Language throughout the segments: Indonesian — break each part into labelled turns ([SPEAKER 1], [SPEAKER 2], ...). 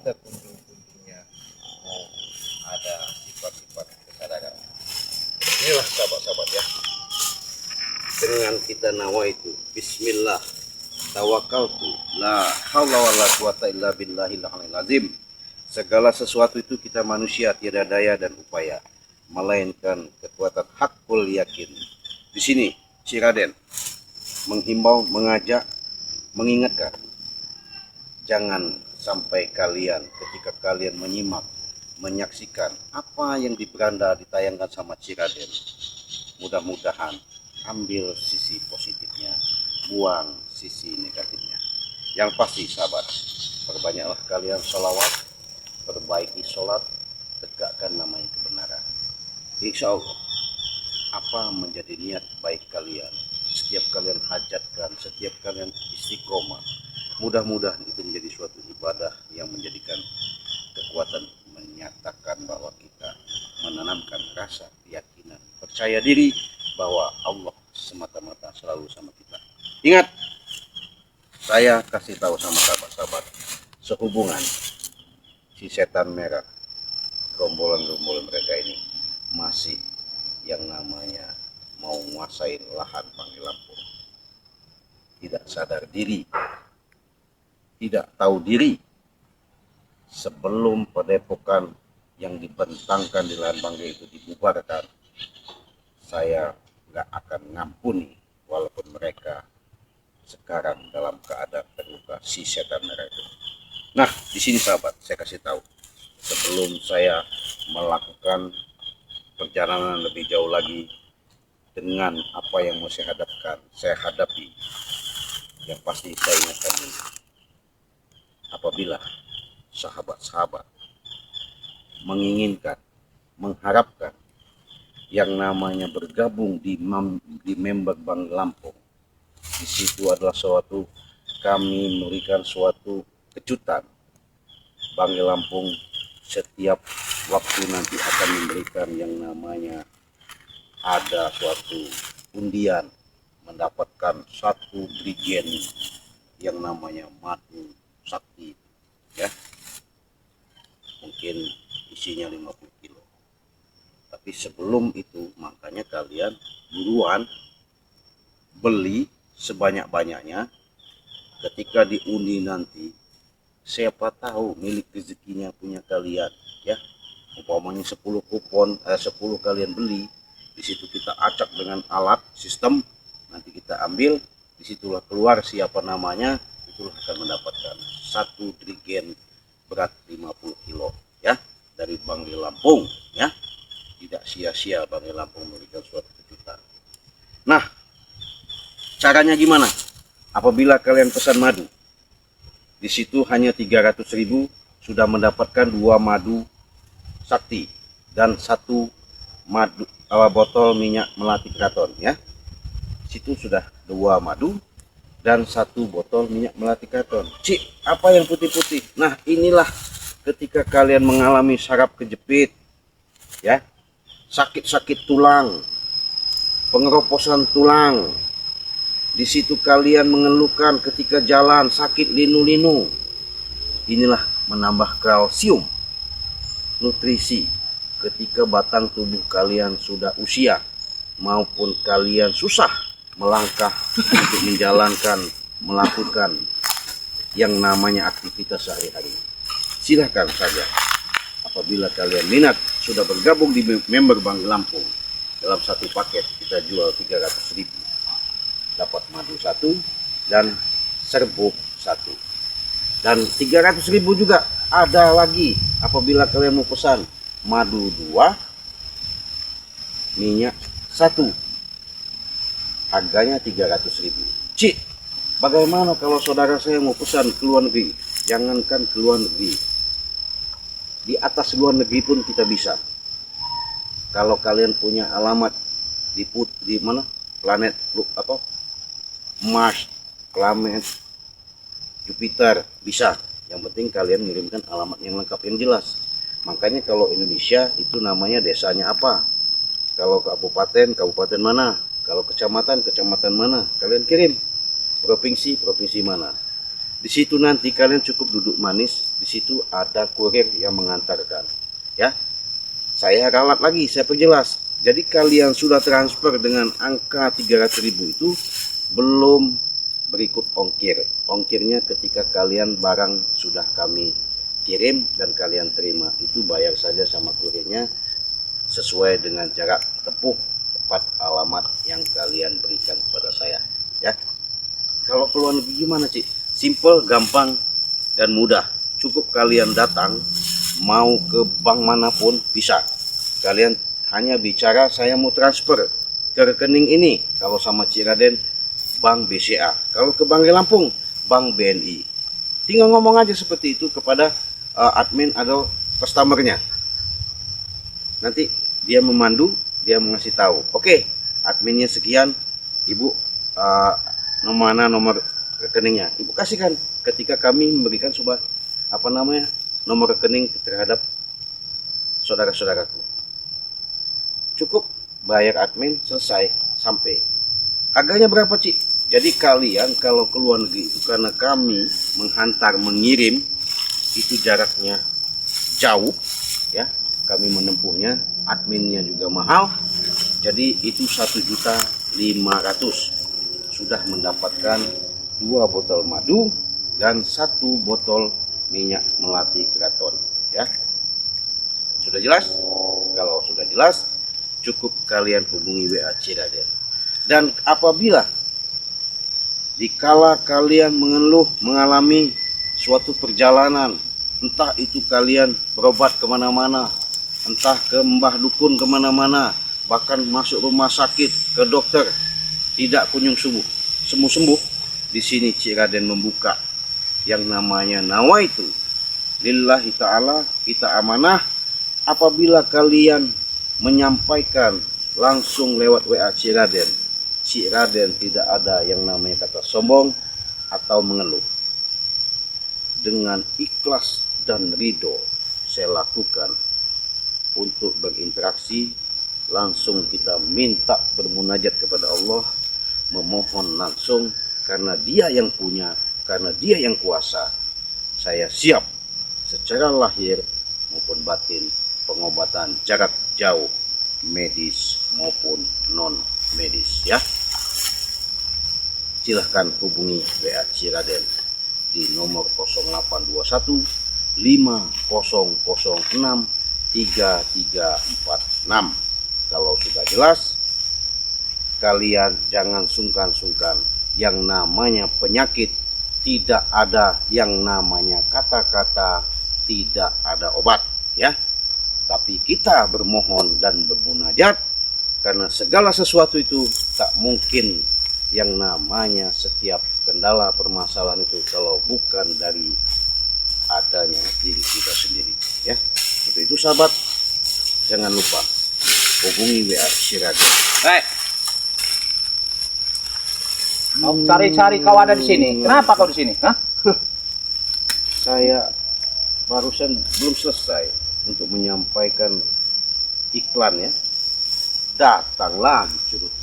[SPEAKER 1] ada kunjung-kunjungnya, ada sifat-sifat kesadaran. Inilah sahabat-sahabat ya, dengan kita nawaitu bismillah tawakkaltu la haula wala quwata illa billahil aliyil azim. Segala sesuatu itu kita manusia tiada daya dan upaya melainkan kekuatan hakul yakin. Di sini si Raden menghimbau, mengajak, mengingatkan, jangan sampai kalian ketika kalian menyimak, menyaksikan apa yang di beranda ditayangkan sama si Raden, mudah-mudahan ambil sisi positifnya, buang sisi negatifnya. Yang pasti sahabat, perbanyaklah kalian sholawat, perbaiki sholat, tegakkan namanya kebenaran. Insya Allah apa menjadi niat baik kalian, setiap kalian hajatkan, setiap kalian istiqomah, mudah-mudahan itu menjadi suatu ibadah yang menjadikan kekuatan menyatakan bahwa kita menanamkan rasa keyakinan, percaya diri bahwa Allah semata-mata selalu sama kita. Ingat, saya kasih tahu sama sahabat-sahabat, sehubungan si setan merah, rombolan-rombolan mereka ini masih yang namanya mau menguasai lahan Panggil Lampung, tidak sadar diri, tidak tahu diri. Sebelum padepokan yang dibentangkan di lahan Banggai itu dibubarkan, saya nggak akan ngampuni walaupun mereka sekarang dalam keadaan terluka, si setan merah itu. Nah, di sini sahabat, saya kasih tahu, sebelum saya melakukan perjalanan lebih jauh lagi dengan apa yang mau saya hadapi, yang pasti saya ingatkan dulu, apabila sahabat-sahabat menginginkan, mengharapkan yang namanya bergabung di member Bank Lampung, di situ adalah suatu, kami memberikan suatu kejutan. Bank Lampung setiap waktu nanti akan memberikan yang namanya ada suatu undian mendapatkan satu drigen yang namanya madu sakti ya, mungkin isinya 50 kilo. Tapi sebelum itu makanya kalian buruan beli sebanyak-banyaknya, ketika diundi nanti siapa tahu milik rezekinya punya kalian ya. Umpamanya 10 kupon, 10 kalian beli, di situ kita acak dengan alat sistem, nanti kita ambil, disitulah keluar siapa namanya, itulah akan mendapatkan satu drigen berat 50 kilo ya dari Bank Lampung ya. Tidak sia-sia Bank Lampung memberikan suatu kejutan. Nah, caranya gimana? Apabila kalian pesan madu, di situ hanya 300.000 sudah mendapatkan 2 madu sakti dan 1 madu botol minyak melati kraton ya. Situ sudah 2 madu dan 1 botol minyak melati kraton. Cik, apa yang putih-putih? Nah, inilah ketika kalian mengalami saraf kejepit ya, sakit-sakit tulang, pengeroposan tulang. Di situ kalian mengeluhkan ketika jalan sakit linu-linu. Inilah menambah kalsium, nutrisi ketika batang tubuh kalian sudah usia maupun kalian susah melangkah untuk menjalankan, melakukan yang namanya aktivitas sehari-hari. Silahkan saja apabila kalian minat sudah bergabung di member Bank Lampung. Dalam satu paket kita jual 300.000, dapat madu 1 dan serbuk 1, dan 300.000 juga ada lagi apabila kalian mau pesan madu 2 minyak 1, harganya 300.000. Cik, bagaimana kalau saudara saya mau pesan ke luar negeri? Jangankan ke luar negeri, di atas luar negeri pun kita bisa. Kalau kalian punya alamat di mana planet Mars, planet Jupiter, bisa. Yang penting kalian mengirimkan alamat yang lengkap yang jelas. Makanya kalau Indonesia itu namanya desanya apa, kalau kabupaten mana, kalau kecamatan mana, kalian kirim. Provinsi mana. Di situ nanti kalian cukup duduk manis, di situ ada kurir yang mengantarkan. Ya, saya ralat lagi, saya perjelas. Jadi kalian sudah transfer dengan angka 300.000 itu belum berikut ongkir. Ongkirnya ketika kalian barang sudah kami kirim dan kalian terima, itu bayar saja sama kurirnya sesuai dengan jarak tempuh tepat alamat yang kalian berikan kepada saya. Ya, kalau keluar negeri gimana Cik? Simple, gampang, dan mudah. Cukup kalian datang, mau ke bank manapun bisa. Kalian hanya bicara saya mau transfer ke rekening ini. Kalau sama Cik Raden, Bank BCA. Kalau ke Bank Lampung, Bank BNI. Tinggal ngomong aja seperti itu kepada admin atau customernya. Nanti dia memandu, dia mengasih tahu. Oke, adminnya sekian, Ibu nomor rekeningnya. Ibu kasihkan ketika kami memberikan nomor rekening terhadap saudara-saudaraku. Cukup bayar admin, selesai, sampai. Harganya berapa Cik? Jadi kalian kalau ke luar negeri itu karena kami menghantar, mengirim, itu jaraknya jauh ya, kami menempuhnya, adminnya juga mahal, jadi itu 1.500.000 sudah mendapatkan 2 botol madu dan 1 botol minyak melati keraton ya. Sudah jelas? Kalau sudah jelas, cukup kalian hubungi WA Cik Raden. Dan apabila dikala kalian mengeluh mengalami suatu perjalanan, entah itu kalian berobat kemana-mana, entah ke mbah dukun kemana-mana, bahkan masuk rumah sakit ke dokter tidak kunjung sembuh, di sini Cik Raden membuka yang namanya nawaitu lillahi ta'ala, kita amanah. Apabila kalian menyampaikan langsung lewat WA Cik Raden tidak ada yang namanya kata sombong atau mengeluh. Dengan ikhlas dan ridho saya lakukan untuk berinteraksi, langsung kita minta bermunajat kepada Allah, memohon langsung karena Dia yang punya, karena Dia yang kuasa. Saya siap secara lahir maupun batin pengobatan jarak jauh, medis maupun non medis ya. Silahkan hubungi WA Cik Raden di nomor 0821 5006 3346. Kalau sudah jelas, kalian jangan sungkan-sungkan. Yang namanya penyakit tidak ada yang namanya kata-kata tidak ada obat ya. Tapi kita bermohon dan bermunajat karena segala sesuatu itu tak mungkin yang namanya setiap kendala permasalahan itu kalau bukan dari adanya diri kita sendiri ya. Untuk itu sahabat, jangan lupa hubungi WA Cik Raden.
[SPEAKER 2] Kau cari-cari kau ada di sini. Kenapa kau di sini? Hah?
[SPEAKER 1] Saya barusan belum selesai untuk menyampaikan iklan ya. Datang lagi curut.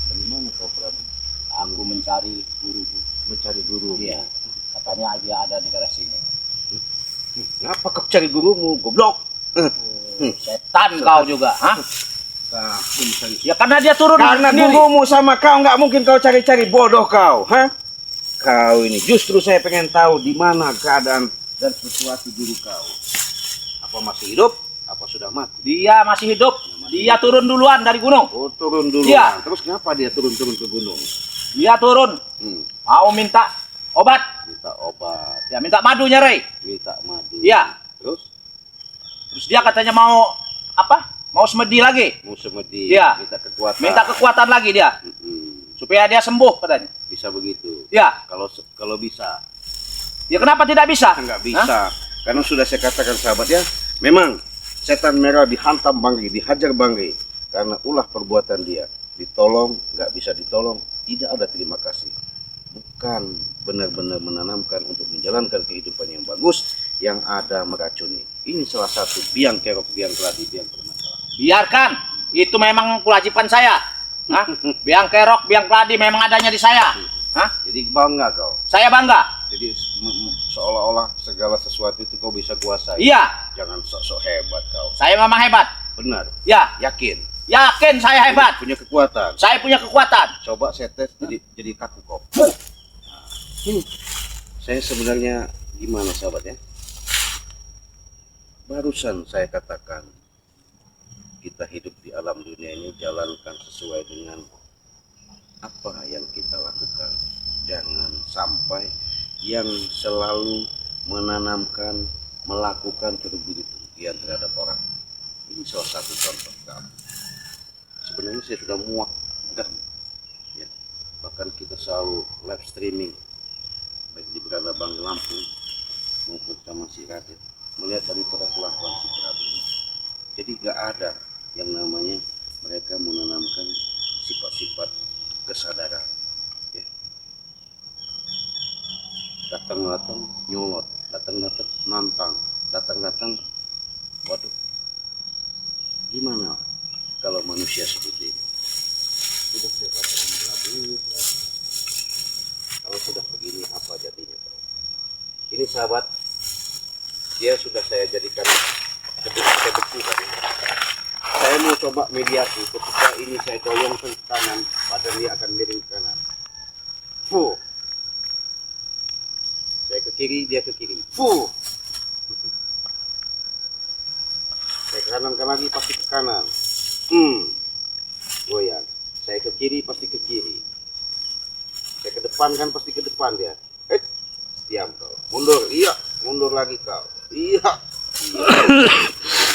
[SPEAKER 1] Bagaimana kau Prabu?
[SPEAKER 2] Aku mencari guru.
[SPEAKER 1] Mencari guru.
[SPEAKER 2] Iya. Katanya dia ada di daerah sini.
[SPEAKER 1] Ngapa kau cari gurumu, goblok?
[SPEAKER 2] Setan kau juga, hah? Ya karena dia turun
[SPEAKER 1] Karena
[SPEAKER 2] sendiri.
[SPEAKER 1] gurumu sama kau nggak mungkin kau cari-cari, bodoh kau, hah? Kau ini justru saya pengen tahu di mana keadaan dan situasi guru kau. Apa masih hidup? Apa sudah mati?
[SPEAKER 2] Dia masih hidup. Dia turun duluan dari gunung.
[SPEAKER 1] Oh, turun dulu.
[SPEAKER 2] Iya.
[SPEAKER 1] Terus kenapa dia turun ke gunung?
[SPEAKER 2] Dia turun. Mau minta obat.
[SPEAKER 1] Minta obat.
[SPEAKER 2] Ya minta madu nyari.
[SPEAKER 1] Minta madu.
[SPEAKER 2] Iya. Terus dia katanya mau apa? Mau semedi lagi.
[SPEAKER 1] Mau semedi.
[SPEAKER 2] Iya.
[SPEAKER 1] Minta kekuatan.
[SPEAKER 2] Minta kekuatan lagi dia. Supaya dia sembuh katanya.
[SPEAKER 1] Bisa begitu.
[SPEAKER 2] Ya.
[SPEAKER 1] Kalau bisa.
[SPEAKER 2] Ya kenapa tidak bisa?
[SPEAKER 1] Enggak bisa. Hah? Karena sudah saya katakan sahabat ya, memang setan merah dihantam Bangri, dihajar Bangri karena ulah perbuatan dia. Ditolong, nggak bisa ditolong, tidak ada terima kasih. Bukan benar-benar menanamkan untuk menjalankan kehidupan yang bagus, yang ada meracuni. Ini salah satu biang kerok, biang keladi, biang permasalahan.
[SPEAKER 2] Biarkan, itu memang kewajiban saya. Hah? Biang kerok, biang keladi memang adanya di saya. Hah?
[SPEAKER 1] Jadi bangga kau.
[SPEAKER 2] Saya bangga.
[SPEAKER 1] Jadi seolah-olah segala sesuatu itu kau bisa kuasai.
[SPEAKER 2] Iya,
[SPEAKER 1] Jangan sok-sok hebat kau.
[SPEAKER 2] saya memang hebat.
[SPEAKER 1] Benar.
[SPEAKER 2] Ya,
[SPEAKER 1] Yakin.
[SPEAKER 2] yakin saya hebat.
[SPEAKER 1] Punya kekuatan.
[SPEAKER 2] Saya punya kekuatan.
[SPEAKER 1] Coba saya tes jadi kaku kau. Ini saya sebenarnya gimana sahabat ya? Barusan saya katakan kita hidup di alam dunia ini jalankan sesuai dengan apa yang kita lakukan. Jangan sampai yang selalu menanamkan, melakukan kerugian terhadap orang. Ini salah satu contoh kamu. Sebenarnya saya sudah muak kan, ya. Bahkan kita selalu live streaming baik di Beranda Bang Lampung maupun sama si Radit, melihat daripada kelakuan si Prabu. Jadi gak ada yang namanya mereka menanamkan sifat-sifat kesadaran, ya. Datang-datang nyolot, datang-datang nantang, datang-datang, waduh, gimana kalau manusia seperti ini? Sudah saya katakan Prabu, kalau sudah begini apa jadinya? Ini sahabat, dia sudah saya jadikan beku tadi. Saya mau coba mediasi. Ketika ini saya goyang ke kanan, badan dia akan miring ke kanan. Fuh. Saya ke kiri, dia ke kiri. Fuh. Saya ke kanan lagi pasti ke kanan. Goyang. Saya ke kiri pasti ke kiri. Saya ke depan kan pasti ke depan dia. Diam kau. Mundur. Iya. Mundur lagi kau. Iya. Iya.